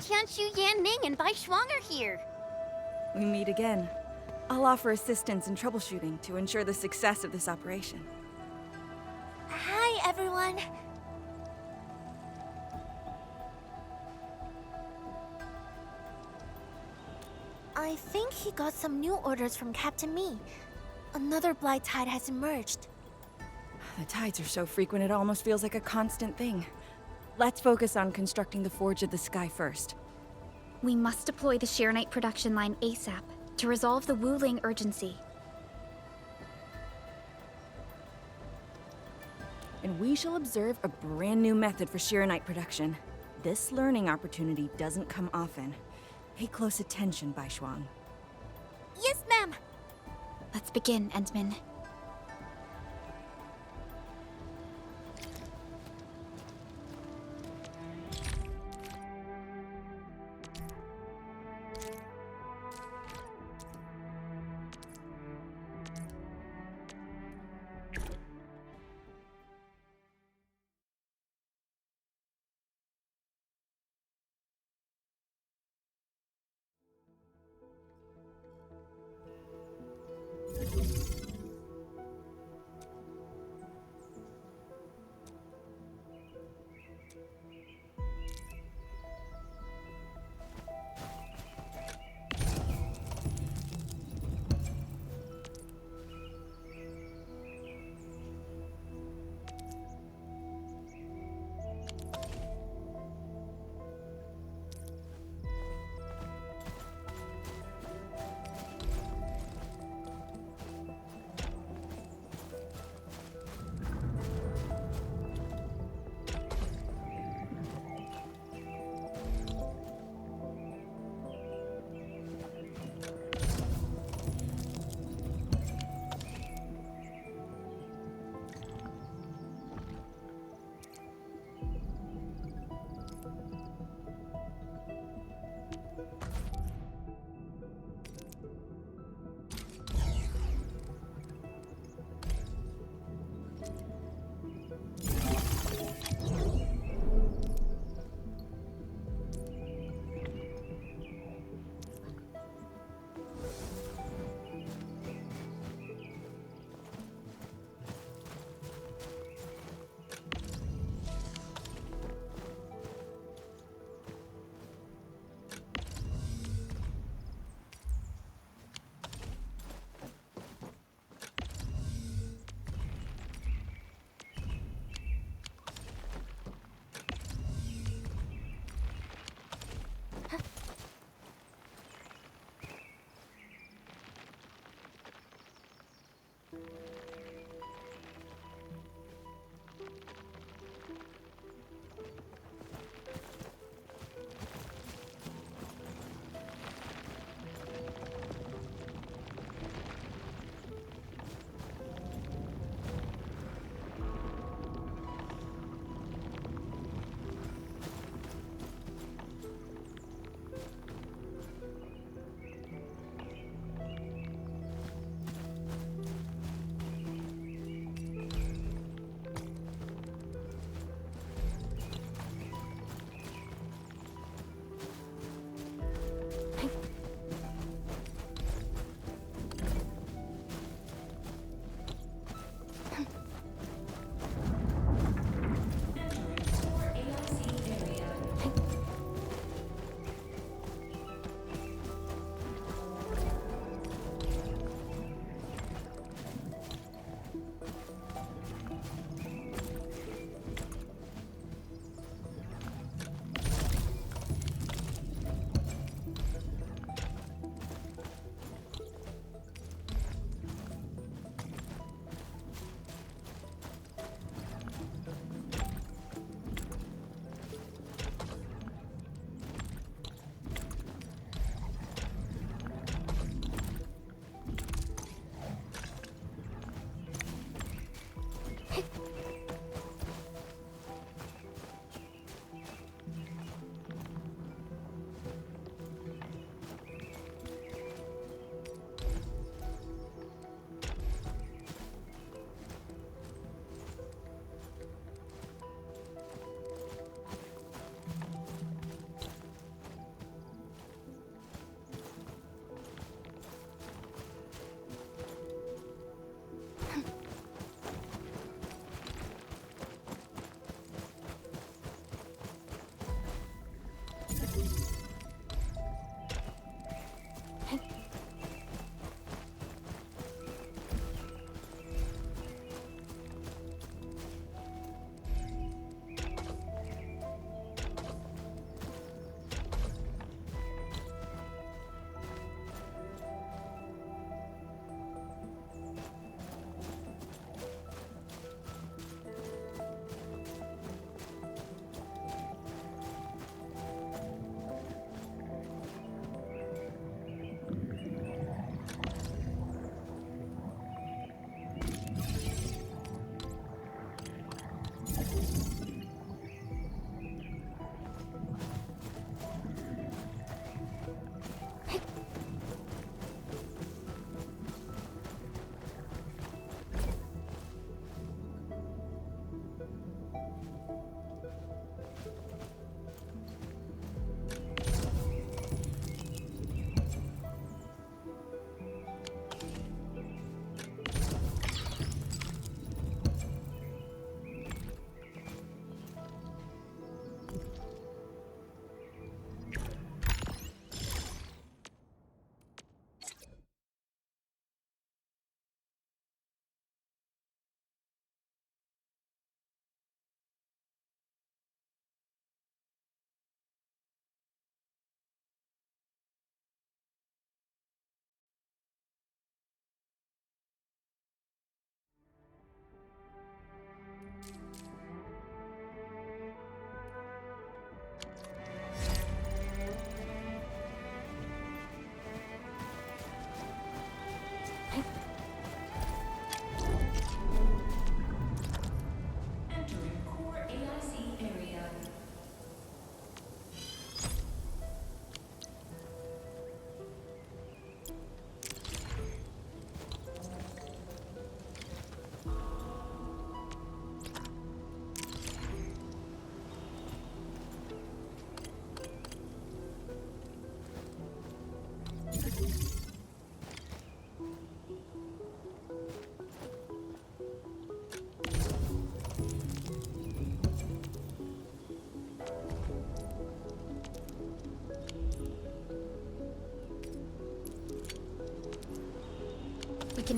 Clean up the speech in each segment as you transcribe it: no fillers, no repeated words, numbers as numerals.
Tianshu, Yan Ning, and Bai Shuang are here. We meet again. I'll offer assistance in troubleshooting to ensure the success of this operation. Hi, everyone. I think he got some new orders from Captain Mi. Another blight tide has emerged. The tides are so frequent it almost feels like a constant thing. Let's focus on constructing the Forge of the Sky first. We must deploy the Sheernite production line ASAP to resolve the Wuling urgency. And we shall observe a brand new method for Sheernite production. This learning opportunity doesn't come often. Pay close attention, Bai Shuang. Yes, ma'am. Let's begin, Endman.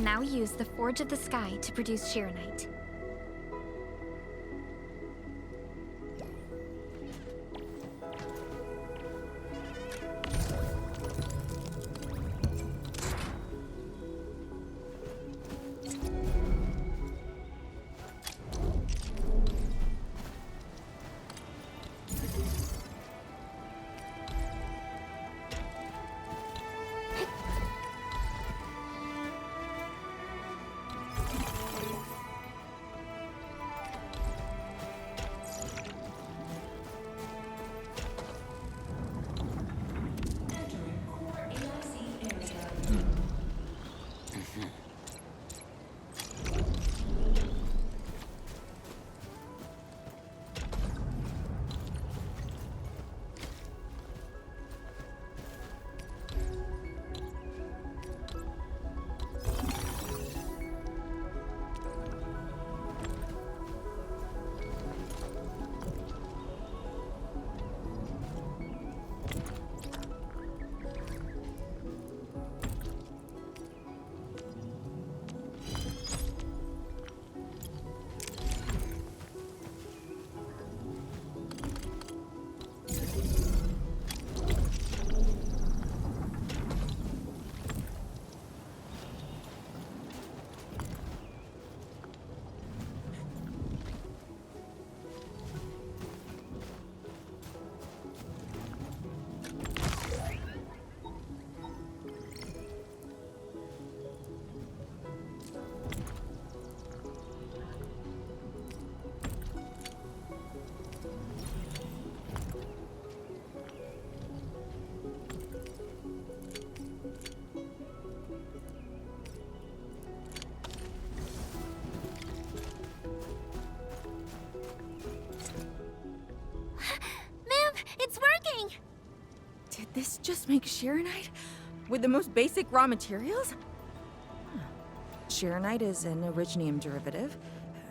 now use the Forge of the Sky to produce Sheeranite. Did this just make Sheeranite? With the most basic raw materials? Huh. Sheeranite is an originium derivative.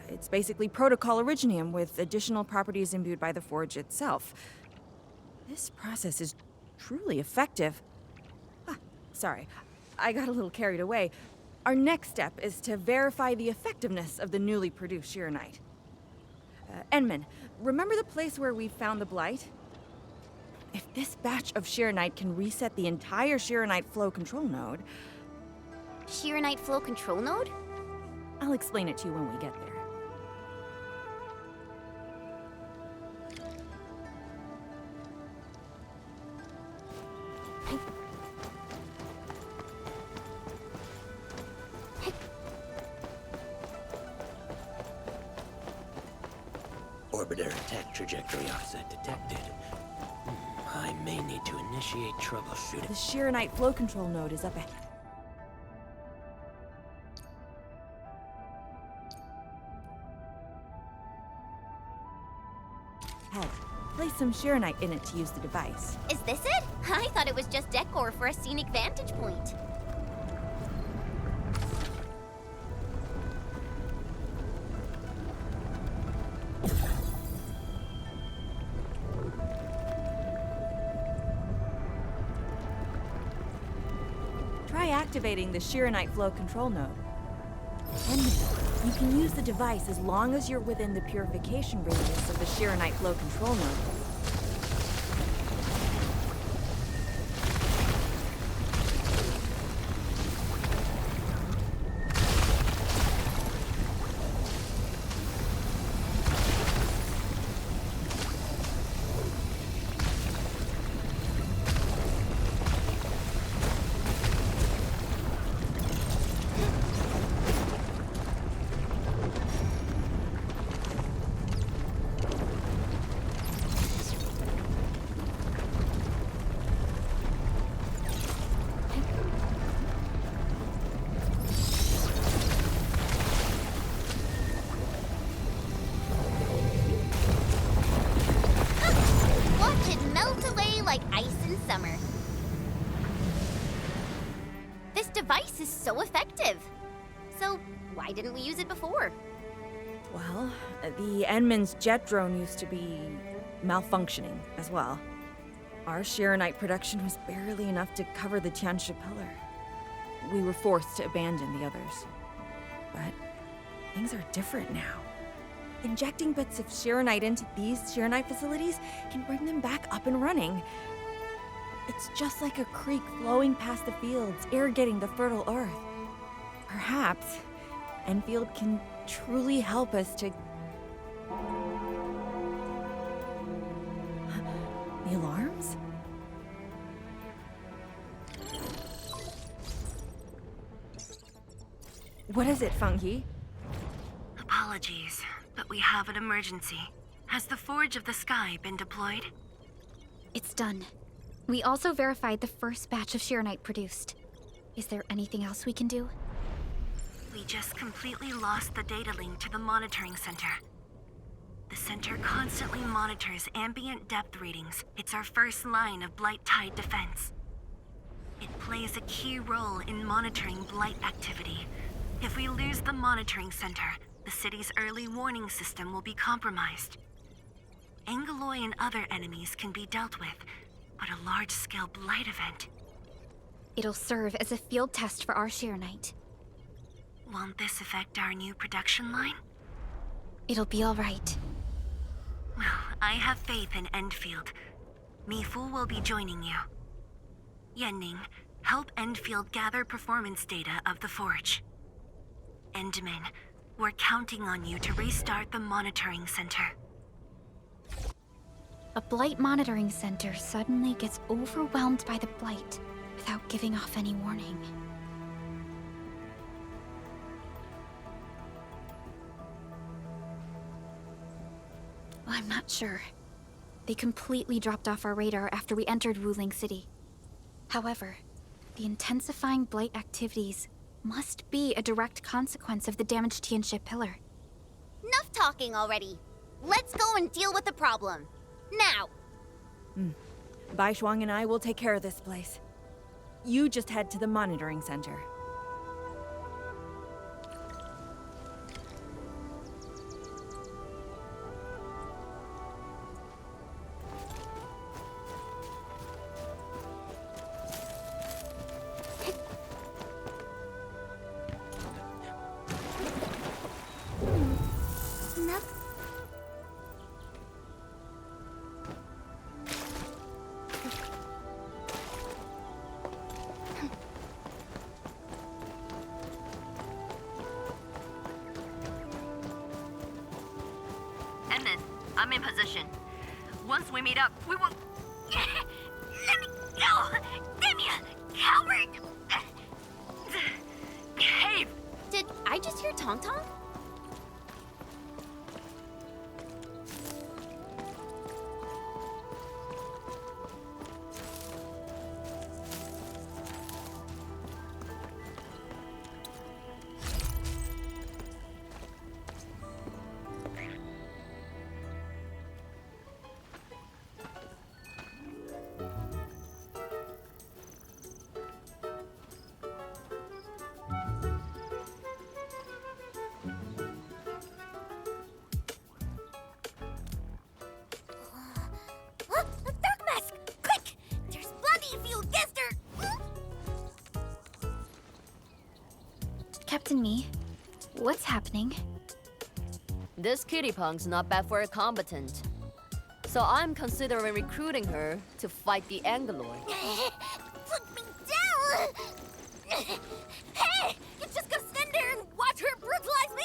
It's basically protocol originium with additional properties imbued by the forge itself. This process is truly effective. Sorry, I got a little carried away. Our next step is to verify the effectiveness of the newly produced Sheeranite. Enman, remember the place where we found the Blight? If this batch of Sheeranite can reset the entire Sheeranite flow control node... Sheeranite flow control node? I'll explain it to you when we get there. Orbiter attack trajectory offset detected. I may need to initiate troubleshooting. The Sheeranite flow control node is up ahead. Place some Sheeranite in it to use the device. Is this it? I thought it was just decor for a scenic vantage point. Try activating the Sheeranite flow control node. And you can use the device as long as you're within the purification radius of the Sheeranite flow control node. Device is so effective. So, why didn't we use it before? Well, the Enman's jet drone used to be malfunctioning as well. Our Sheeranite production was barely enough to cover the Tianshi pillar. we were forced to abandon the others. But things are different now. Injecting bits of Sheeranite into these Sheeranite facilities can bring them back up and running. It's just like a creek flowing past the fields, irrigating the fertile earth. Perhaps Endfield can truly help us to... The alarms? What is it, Funky? Apologies, but we have an emergency. Has the Forge of the Sky been deployed? It's done. We also verified the first batch of Sheeranite produced. Is there anything else we can do? We just completely lost the data link to the monitoring center. The center constantly monitors ambient depth readings. It's our first line of Blight Tide defense. It plays a key role in monitoring Blight activity. If we lose the monitoring center, the city's early warning system will be compromised. Angeloi and other enemies can be dealt with, but a large-scale Blight event... It'll serve as a field test for our Sheeranite. Won't this affect our new production line? It'll be all right. Well, I have faith in Endfield. Mifu will be joining you. Yenning, help Endfield gather performance data of the Forge. Endman, we're counting on you to restart the monitoring center. A Blight monitoring center suddenly gets overwhelmed by the Blight without giving off any warning. I'm not sure. They completely dropped off our radar after we entered Wuling City. However, the intensifying Blight activities must be a direct consequence of the damaged Tianxia pillar. Enough talking already. Let's go and deal with the problem. Now! Bai Shuang and I will take care of this place. You just head to the monitoring center. I'm in position. Once we meet up, we will... Let me go! Damn you, coward! Behave! Did I just hear Tong Tong? Captain Me, what's happening? This kitty punk's not bad for a combatant. So I'm considering recruiting her to fight the Angeloi. Put me down! Hey! You just gonna stand there and watch her brutalize me?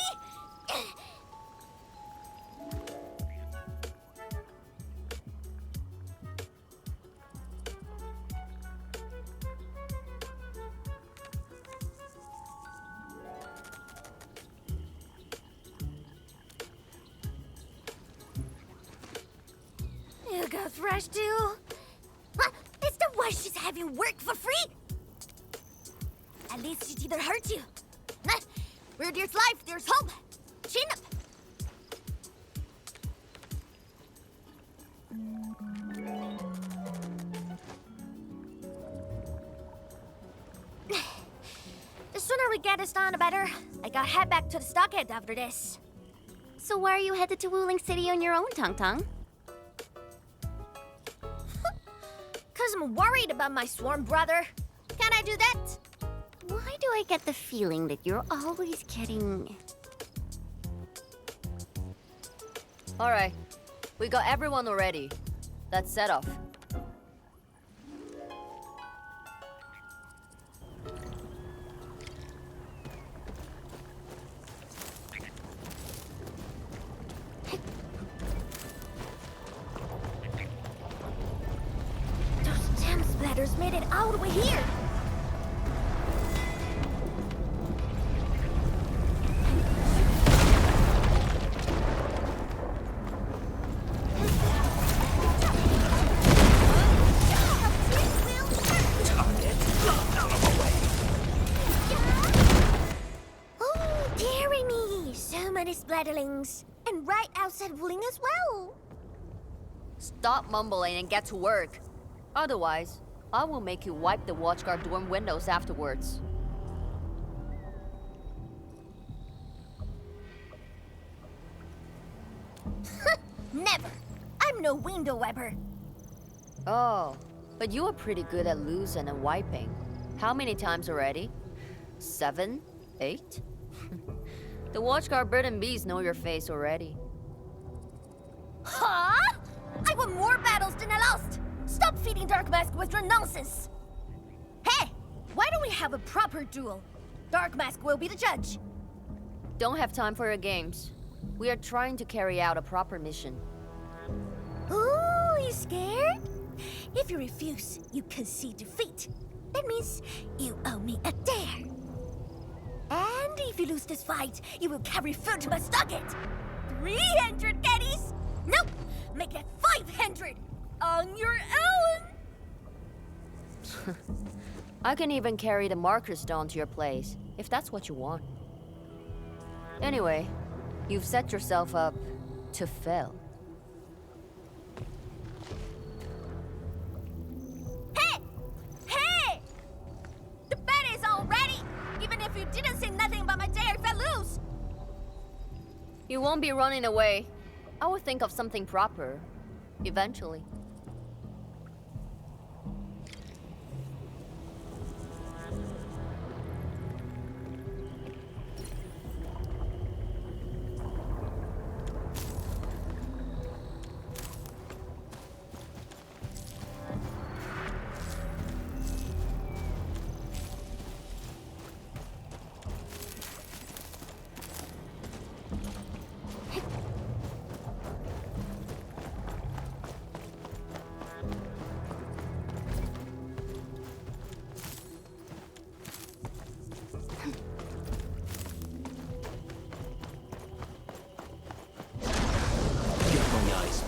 You got fresh too? It's the way she's having work for free? At least she didn't hurt you. Where there's life, there's hope. Chin up. The sooner we get this done, the better. I gotta head back to the stockade after this. So why are you headed to Wuling City on your own, Tong Tong? Cause I'm worried about my swarm brother. Can I do that? Why do I get the feeling that you're always getting... Alright, we got everyone already. Let's set off. Those damn splatters made it all the way here. Oh, dearie me. So many splatterlings. And right outside Wuling as well. Stop mumbling and get to work. Otherwise, I will make you wipe the watchguard dorm windows afterwards. Never. I'm no window wiper. Oh, but you are pretty good at losing and wiping. How many times already? 7? 8? The watchguard bird and bees know your face already. Huh? I won more battles than I lost. Stop feeding Dark Mask with your nonsense. Hey, why don't we have a proper duel? Dark Mask will be the judge. Don't have time for your games. We are trying to carry out a proper mission. Ooh, you scared? If you refuse, you concede defeat. That means you owe me a dare. And if you lose this fight, you will carry food to my stocket. 300 caddies? Nope, make that 500 on your own. I can even carry the marker stone to your place, if that's what you want. Anyway, you've set yourself up to fail. Hey! Hey! The bet is all ready, even if you didn't say nothing about my dare if I lose. You won't be running away. I will think of something proper, eventually.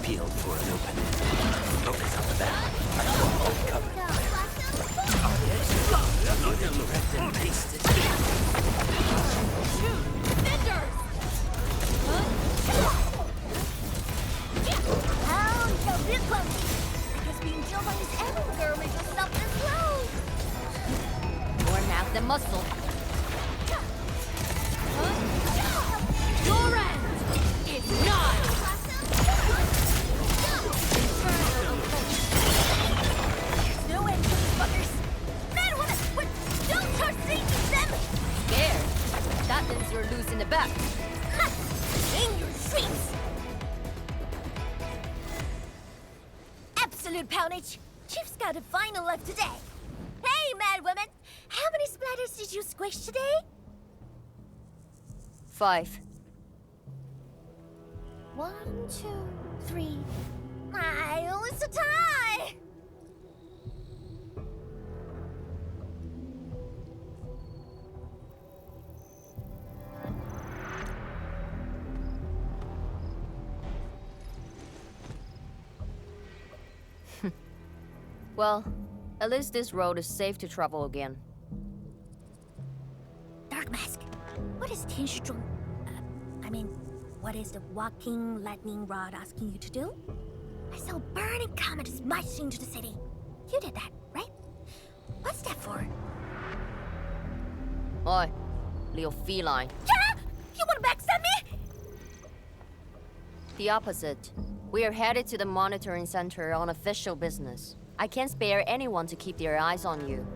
Peeled for an opening. Focus on the back. Hold cover. Direct and pasted. Defenders! Oh, you're real close. I guess being Jill on his every girl makes us stop and slow. Worn out the muscle. Your end is not. No end to these fuckers. Man, what? Don't start singing them. Scared? That means you're losing the bet. Ha! In your dreams. Absolute poundage. Chief's got a final left today. Hey, mad woman. How many splatters did you squish today? 5. 1, 2, 3. It's a tie! Well, at least this road is safe to travel again. Dark Mask, what is Tianshizhong? What is the walking lightning rod asking you to do? I saw a burning comet smash into the city. You did that, right? What's that for? Oi, little feline. Yeah! You wanna backstab me? The opposite. We are headed to the monitoring center on official business. I can't spare anyone to keep their eyes on you.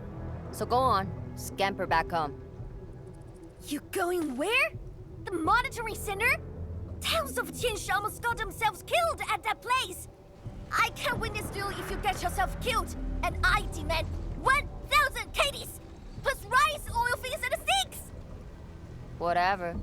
So go on, scamper back home. You going where? The monitoring center? Towns of Tianshi almost got themselves killed at that place. I can't win this duel if you get yourself killed. And I demand 1,000 KDs! Plus rice, oil fees, and the stinks! Whatever.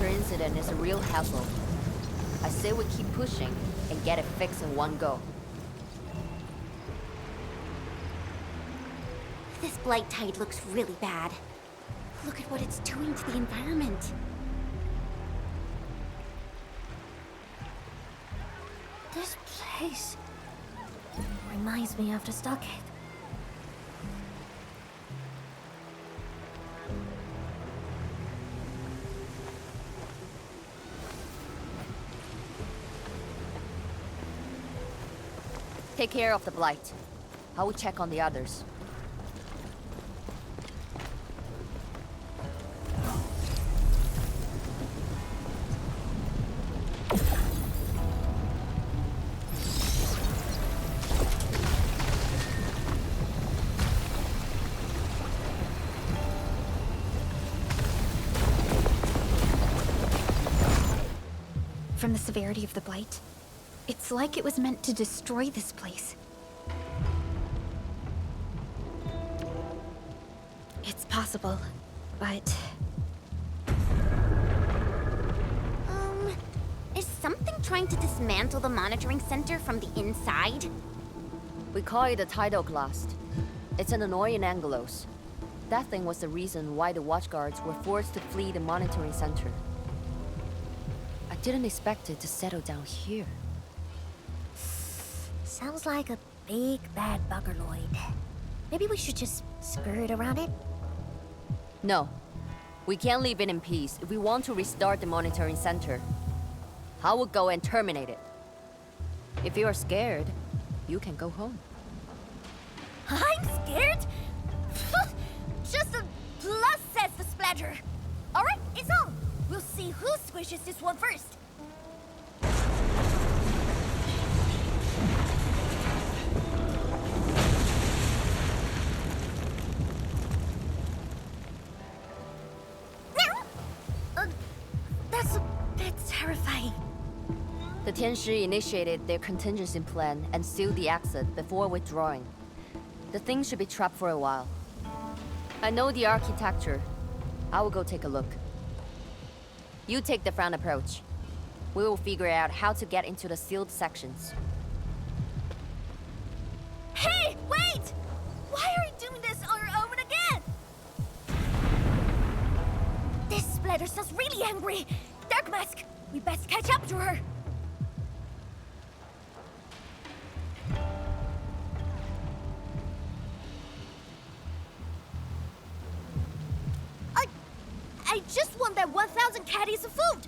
Incident is a real hassle. I say we keep pushing and get it fixed in one go. This blight tide looks really bad. Look at what it's doing to the environment. This place reminds me of the stockade. Take care of the blight. I will check on the others. From the severity of the blight, it's like it was meant to destroy this place. It's possible, but... Is something trying to dismantle the monitoring center from the inside? We call it a tidal blast. It's an annoying angelos. That thing was the reason why the watchguards were forced to flee the monitoring center. I didn't expect it to settle down here. Sounds like a big bad buggerloid. Maybe we should just skirt around it? No. We can't leave it in peace if we want to restart the monitoring center. I will go and terminate it. If you are scared, you can go home. I'm scared? Just a plus, says the splatter. Alright, it's on. We'll see who squishes this one first. That's a bit terrifying. The Tianshi initiated their contingency plan and sealed the exit before withdrawing. The thing should be trapped for a while. I know the architecture. I will go take a look. You take the front approach. We will figure out how to get into the sealed sections. Hey, wait! Why are you doing this on your own again? This splatter sounds really angry. Dark Mask, we best catch up to her. I just want that 1,000 caddies of food!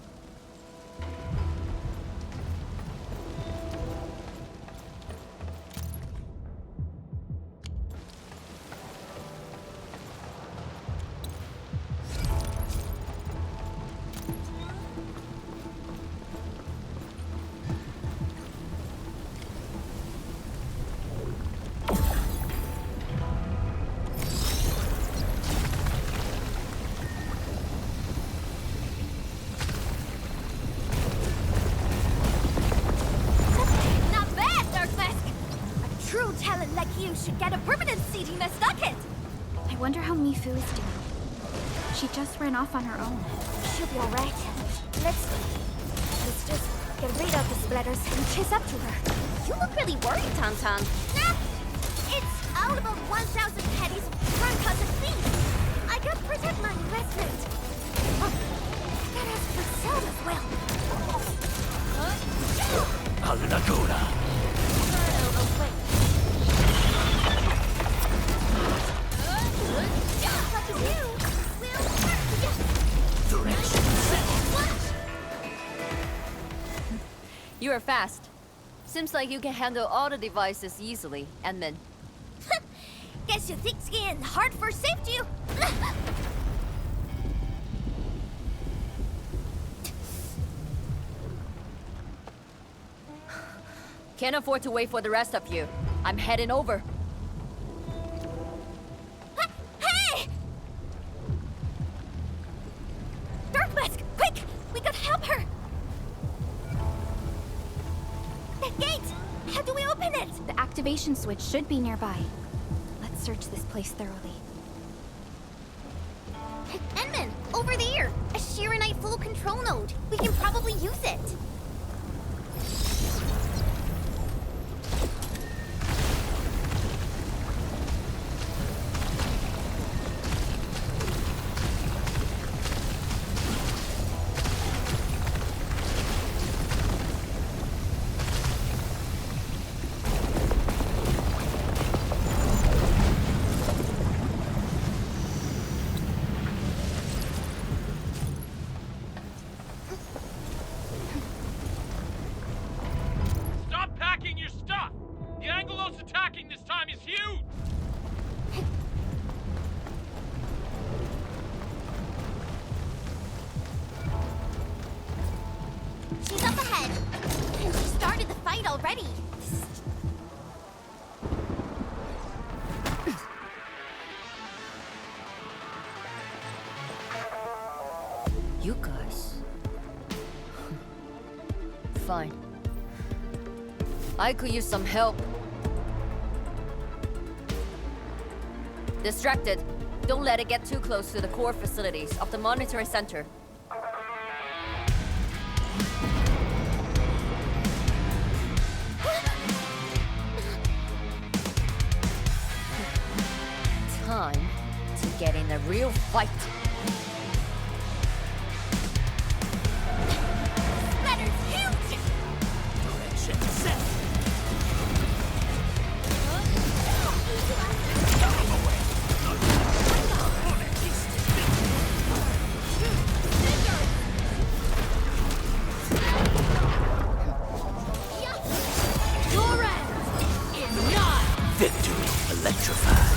Should get a permanent seat in a stockade. I wonder how Mifu is doing. She just ran off on her own. She'll be alright. Let's just get rid of the splatters and chase up to her. You look really worried, Tang. Nah, it's all about 1,000 caddies of front cousin fees. I gotta protect my investment. Oh, that has to sell as well. All'natura. Oh, wait. Lucky you. We'll You are fast. Seems like you can handle all the devices easily, Edmund. Guess you thick skin and hard for saved you. Can't afford to wait for the rest of you. I'm heading over. Hey! Dark Mask, quick! We gotta help her! That gate! How do we open it? The activation switch should be nearby. Let's search this place thoroughly. Enman, over there! A Sheeranite full control node. We can probably use it. She's up ahead. And she started the fight already. You guys. Fine. I could use some help. Distracted. Don't let it get too close to the core facilities of the monitoring center. Time to get in a real fight. Splatter's huge! Direction set. Your end is not! Victory electrified.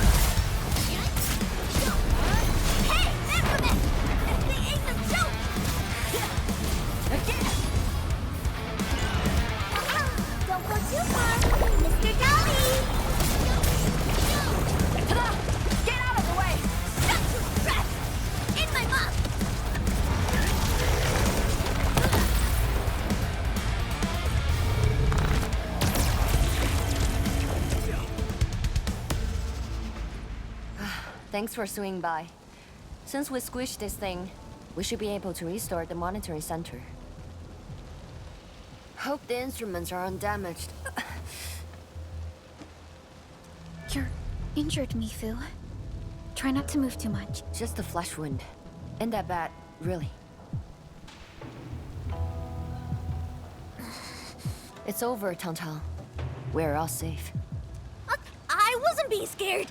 Hey, Infamous! They ate the joke! Again! Don't go too far, Mr. Dolly! Get out of the way! Not too fast! In my mouth! Thanks for swinging by. Since we squished this thing, we should be able to restore the monitoring center. Hope the instruments are undamaged. You're injured, Mifu. Try not to move too much. Just a flesh wound. Ain't that bad, really. It's over, Tantan. We're all safe. I wasn't being scared.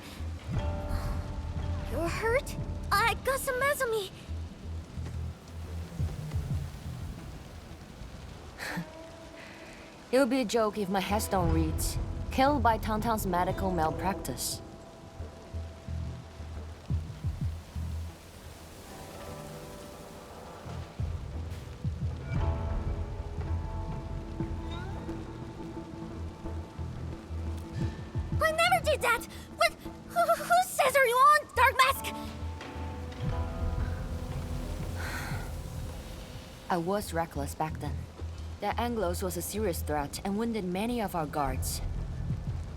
You're hurt? I got some meds on me. It would be a joke if my headstone reads, "Killed by Tantan's medical malpractice." I never did that! What? Whose says are you on, Dark Mask? I was reckless back then. The Anglos was a serious threat and wounded many of our guards.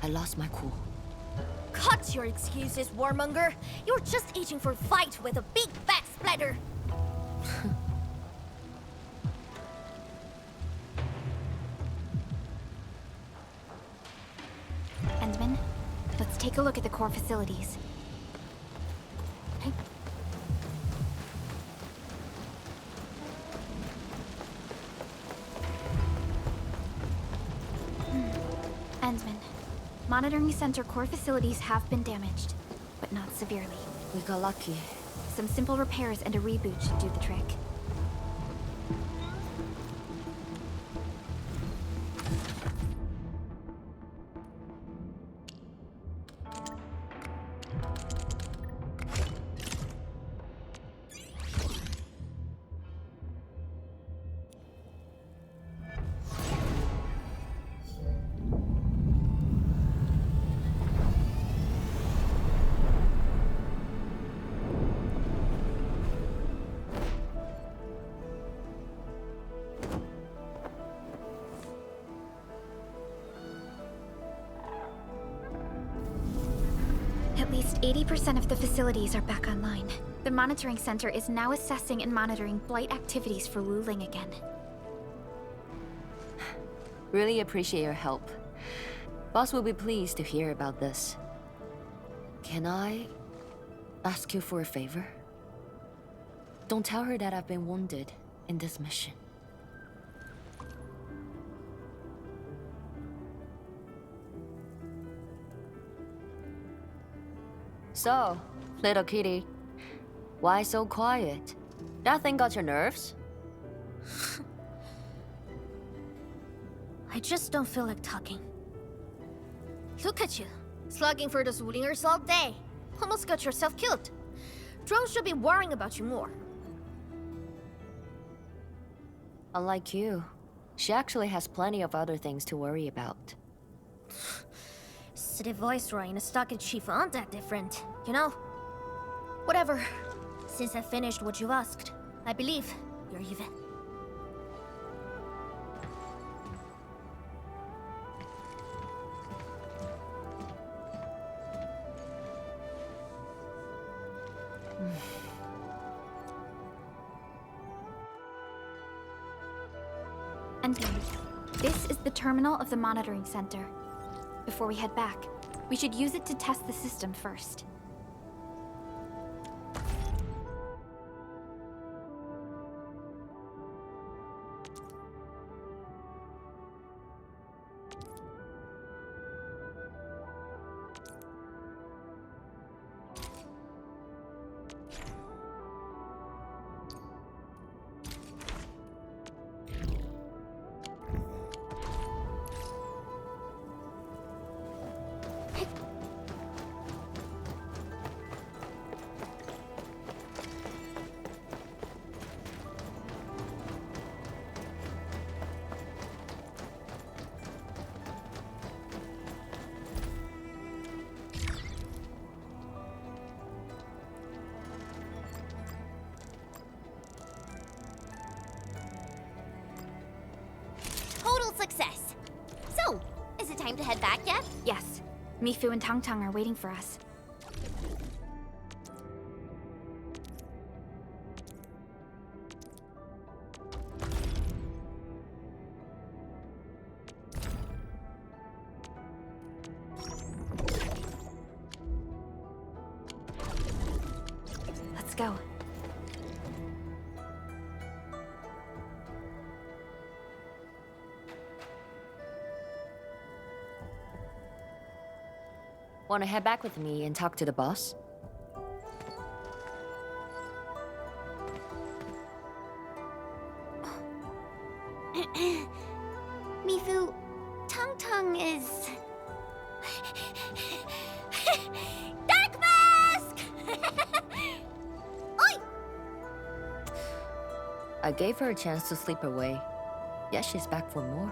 I lost my cool. Cut your excuses, warmonger. You're just itching for a fight with a big fat splatter. Endman, let's take a look at the core facilities. Endman, monitoring center core facilities have been damaged, but not severely. We got lucky. Some simple repairs and a reboot should do the trick. At least 80% of the facilities are back online. The monitoring center is now assessing and monitoring blight activities for Wuling again. Really appreciate your help. Boss will be pleased to hear about this. Can I ask you for a favor? Don't tell her that I've been wounded in this mission. So, little kitty, why so quiet? That thing got your nerves? I just don't feel like talking. Look at you, slugging for those Wulingers all day. Almost got yourself killed. Drones should be worrying about you more. Unlike you, she actually has plenty of other things to worry about. City Viceroy and a stockade chief aren't that different, you know? Whatever. Since I finished what you asked, I believe you're even. Endfield. This is the terminal of the monitoring center. Before we head back, we should use it to test the system first. Success. So, is it time to head back yet? Yes. Mifu and Tang Tang are waiting for us. Let's go. Want to head back with me and talk to the boss? Mifu, Tang Tang is... Dark Mask! Oi! I gave her a chance to sleep away. Yet she's back for more.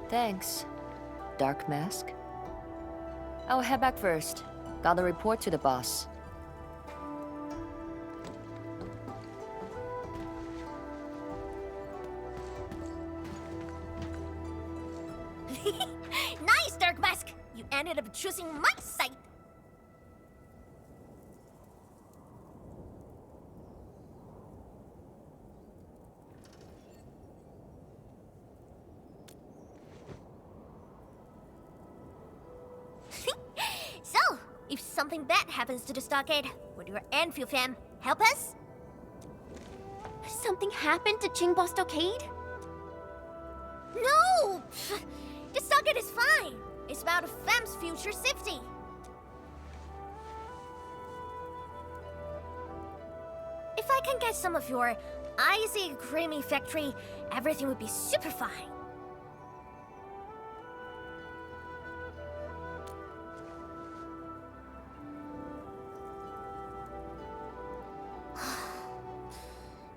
Thanks, Dark Mask. I'll head back first. Gotta report to the boss. Nice, Dark Mask! You ended up choosing my side. So, if something bad happens to the stockade, would your Endfield fam help us? Something happened to Qingbo Stockade? No! The stockade is fine. It's about a fam's future safety. If I can get some of your icy, creamy factory, everything would be super fine.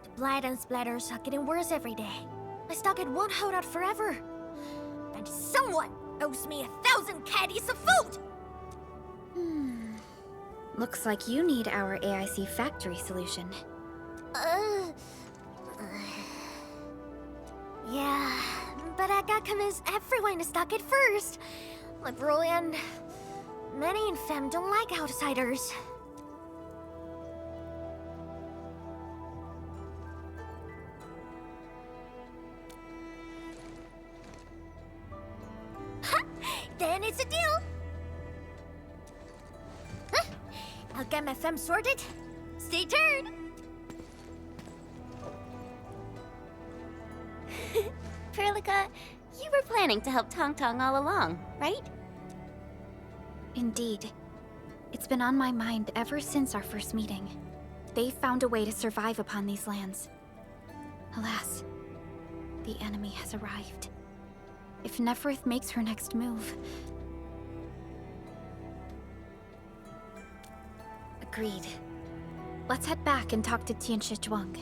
The blight and splatters are getting worse every day. My stockade won't hold out forever. And someone owes me 1,000 caddies of food! Looks like you need our AIC factory solution. Yeah, but I gotta convince everyone to stock it first. Like Broly and many in Fem don't like outsiders. Then it's a deal. Huh? I'll get my Fem sorted. Stay tuned. Perlica, you were planning to help Tong Tong all along, right? Indeed. It's been on my mind ever since our first meeting. They found a way to survive upon these lands. Alas, the enemy has arrived. If Neferith makes her next move... Agreed. Let's head back and talk to Tianshi Zhuang.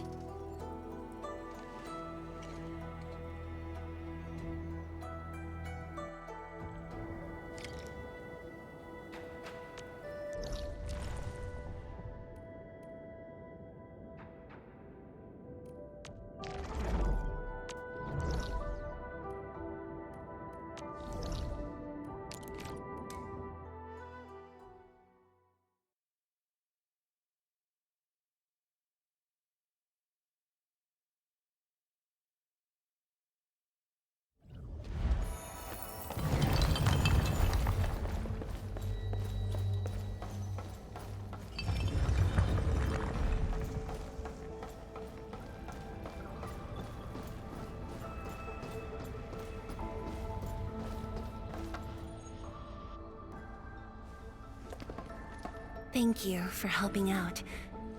Thank you for helping out.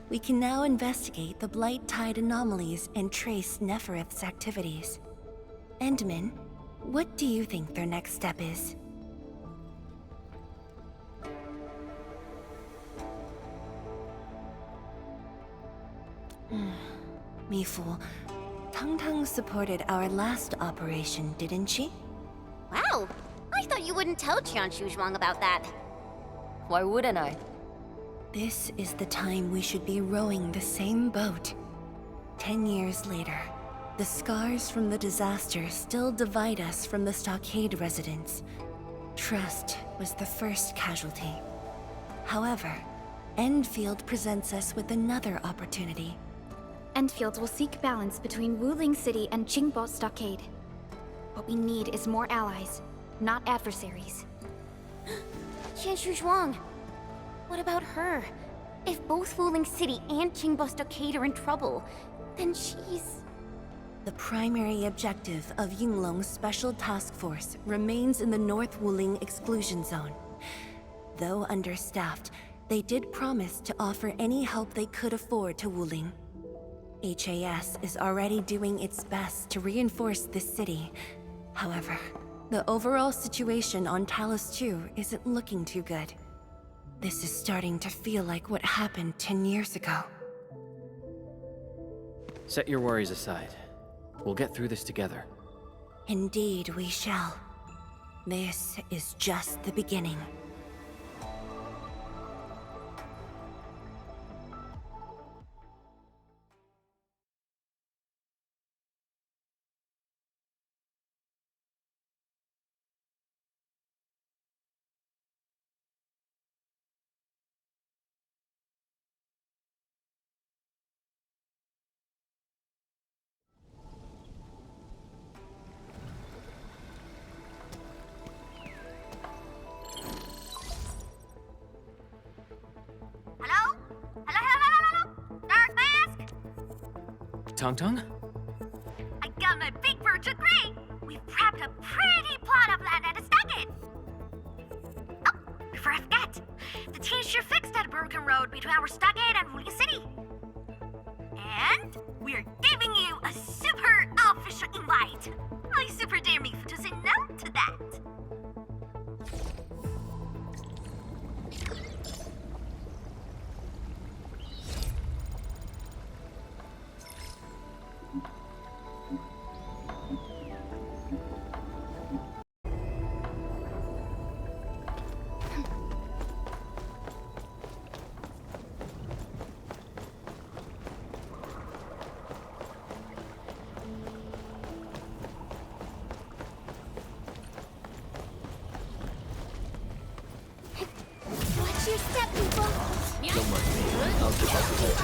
We can now investigate the Blight Tide anomalies and trace Neferith's activities. Endman, what do you think their next step is? Me fool. Tong Tong supported our last operation, didn't she? Wow, I thought you wouldn't tell Tianshi Zhuang about that. Why wouldn't I? This is the time we should be rowing the same boat. 10 years later, the scars from the disaster still divide us from the stockade residents. Trust was the first casualty. However, Endfield presents us with another opportunity. Endfield will seek balance between Wuling City and Qingbo Stockade. What we need is more allies, not adversaries. Tianshi Zhuang. What about her? If both Wuling City and Qingbo Stockade are in trouble, then she's... The primary objective of Yinglong's Special Task Force remains in the North Wuling Exclusion Zone. Though understaffed, they did promise to offer any help they could afford to Wuling. HAS is already doing its best to reinforce this city. However, the overall situation on Talus 2 isn't looking too good. This is starting to feel like what happened 10 years ago. Set your worries aside. We'll get through this together. Indeed, we shall. This is just the beginning. Tong Tong? I got my big birch of gray. We've prepped a pretty plot of land at a stockade. Oh, before I forget, the team sure fixed that broken road between our stockade and Wuling City. And we're giving you a super official invite. I super dare me to say no to that. your step, people. Don't mind me. I'll keep up with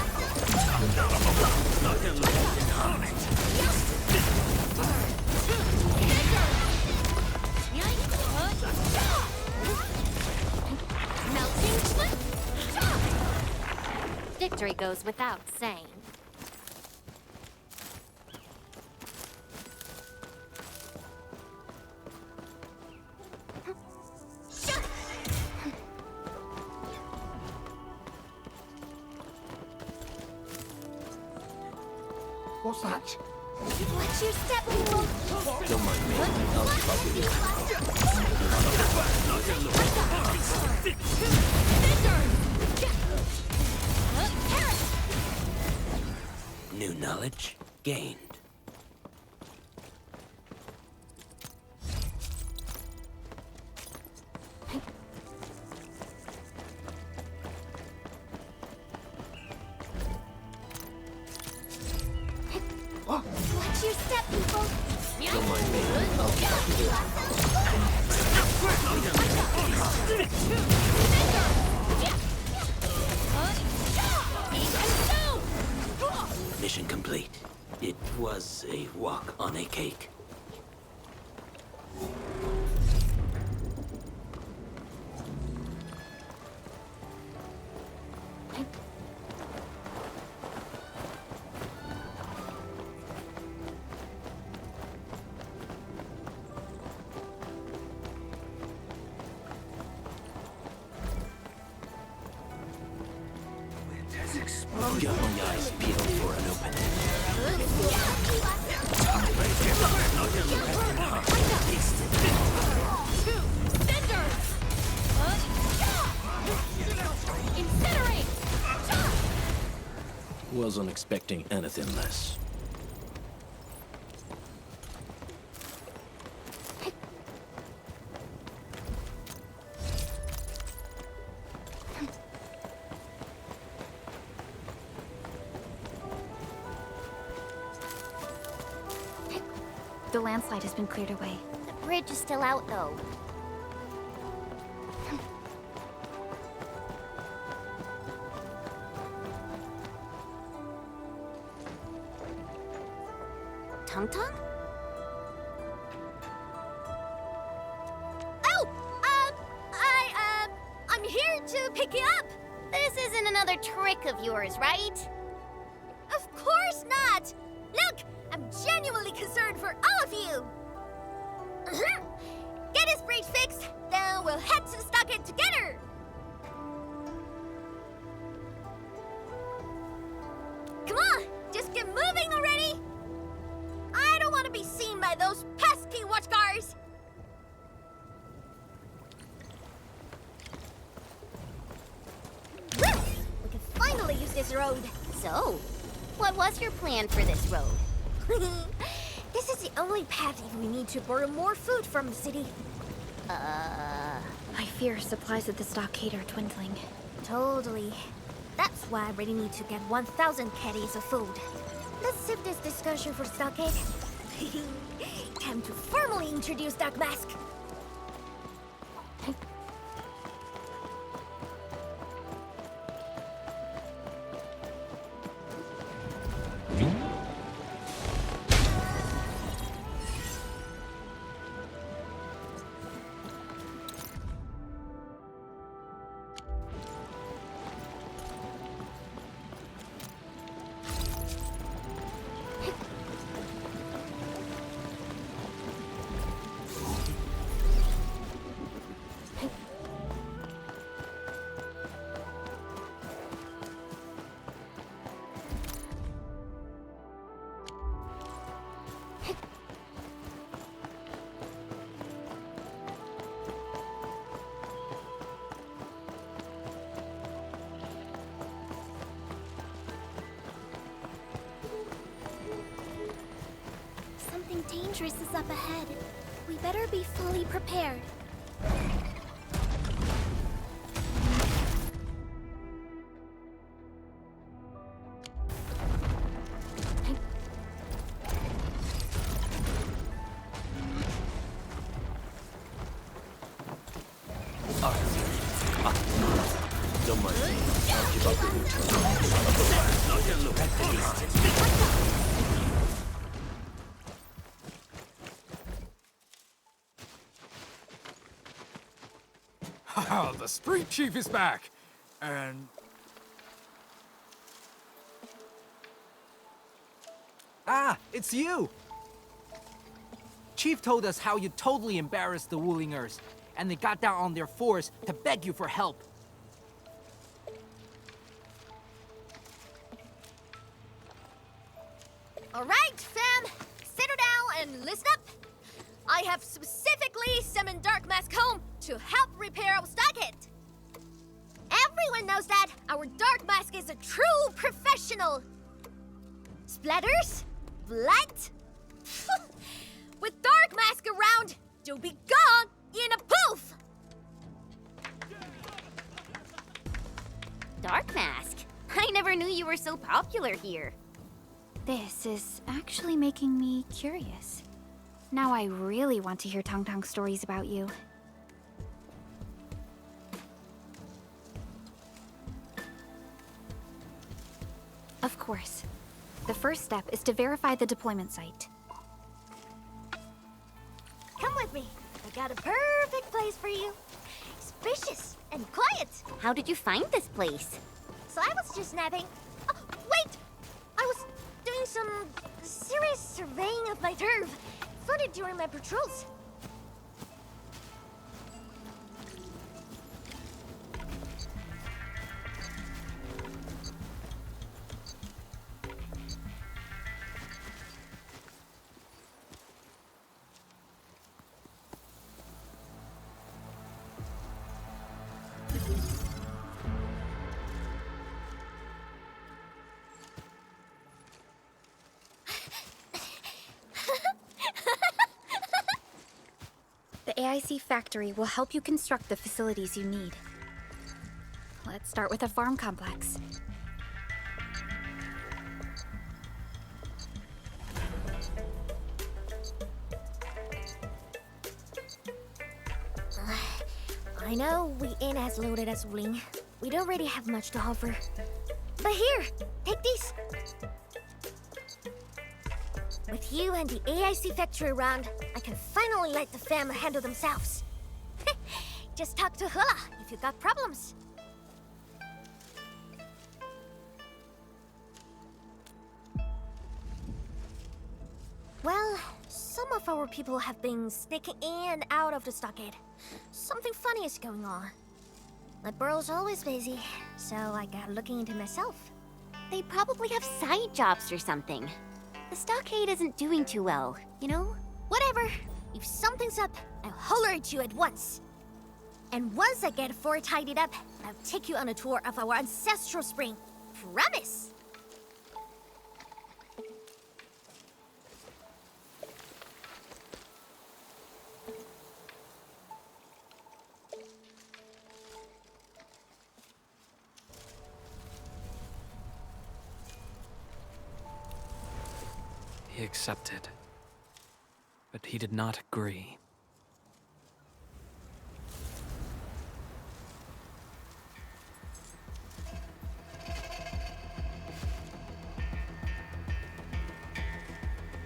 Victory goes without saying. What's that? Watch your step, people. Don't mind me. I'll keep up with you. New knowledge gained. Watch your step, people. Don't mind me. I'll keep up with Mission complete. It was a walk on a cake. Got my eyes peeled for an opening. Wasn't expecting anything less. The landslide has been cleared away. The bridge is still out, though. Tung-Tung? Oh! I'm here to pick you up! This isn't another trick of yours, right? Of course not! Look! I'm genuinely concerned for all of you! Get his bridge fixed, then we'll head to the stockade together! Come on! Just get moving already! I don't want to be seen by those pesky watchguards! Woo! We can finally use this road! So, what was your plan for this road? This is the only path if we need to borrow more food from the city. I fear supplies at the stockade are dwindling. Totally. That's why I really need to get 1,000 caddies of food. Let's save this discussion for stockade. Time to formally introduce Dark Mask. Something dangerous is up ahead. We better be fully prepared. Don't mind me. I'll give up the neutral. Not yet look at the least. Haha, the street chief is back! And... Ah, it's you! Chief told us how you totally embarrassed the Woolingers, and they got down on their fours to beg you for help. All right, fam, settle down and listen up. I have specifically summoned Dark Mask home to help repair our stockade. Everyone knows that our Dark Mask is a true professional. Splatters? Blood? With Dark Mask around, you'll be gone in a poof! Dark Mask? I never knew you were so popular here. This is actually making me curious. Now I really want to hear Tong Tong's stories about you. Of course. The first step is to verify the deployment site. Come with me. I got a perfect place for you. Spacious and quiet. How did you find this place? So I was just napping. Oh, wait! I was doing some serious surveying of my turf. Flooded during my patrols. The AIC factory will help you construct the facilities you need. Let's start with a farm complex. I know we ain't as loaded as Wling. We don't really have much to offer. But here, take these. With you and the AIC factory around, I can finally let the fam handle themselves. Just talk to Hula if you got problems. Well, some of our people have been sneaking in and out of the stockade. Something funny is going on. My burrow's always busy, so I got looking into myself. They probably have side jobs or something. The stockade isn't doing too well, you know? Whatever. If something's up, I'll holler at you at once. And once I get fort tidied up, I'll take you on a tour of our ancestral spring. Promise! He accepted, but he did not agree.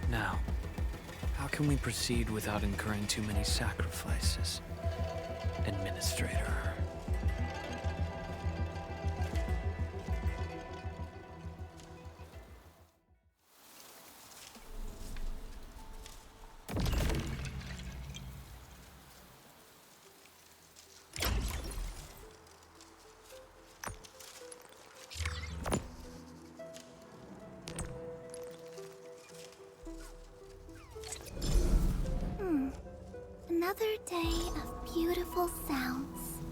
Now, how can we proceed without incurring too many sacrifices, Administrator? Another day of beautiful sounds.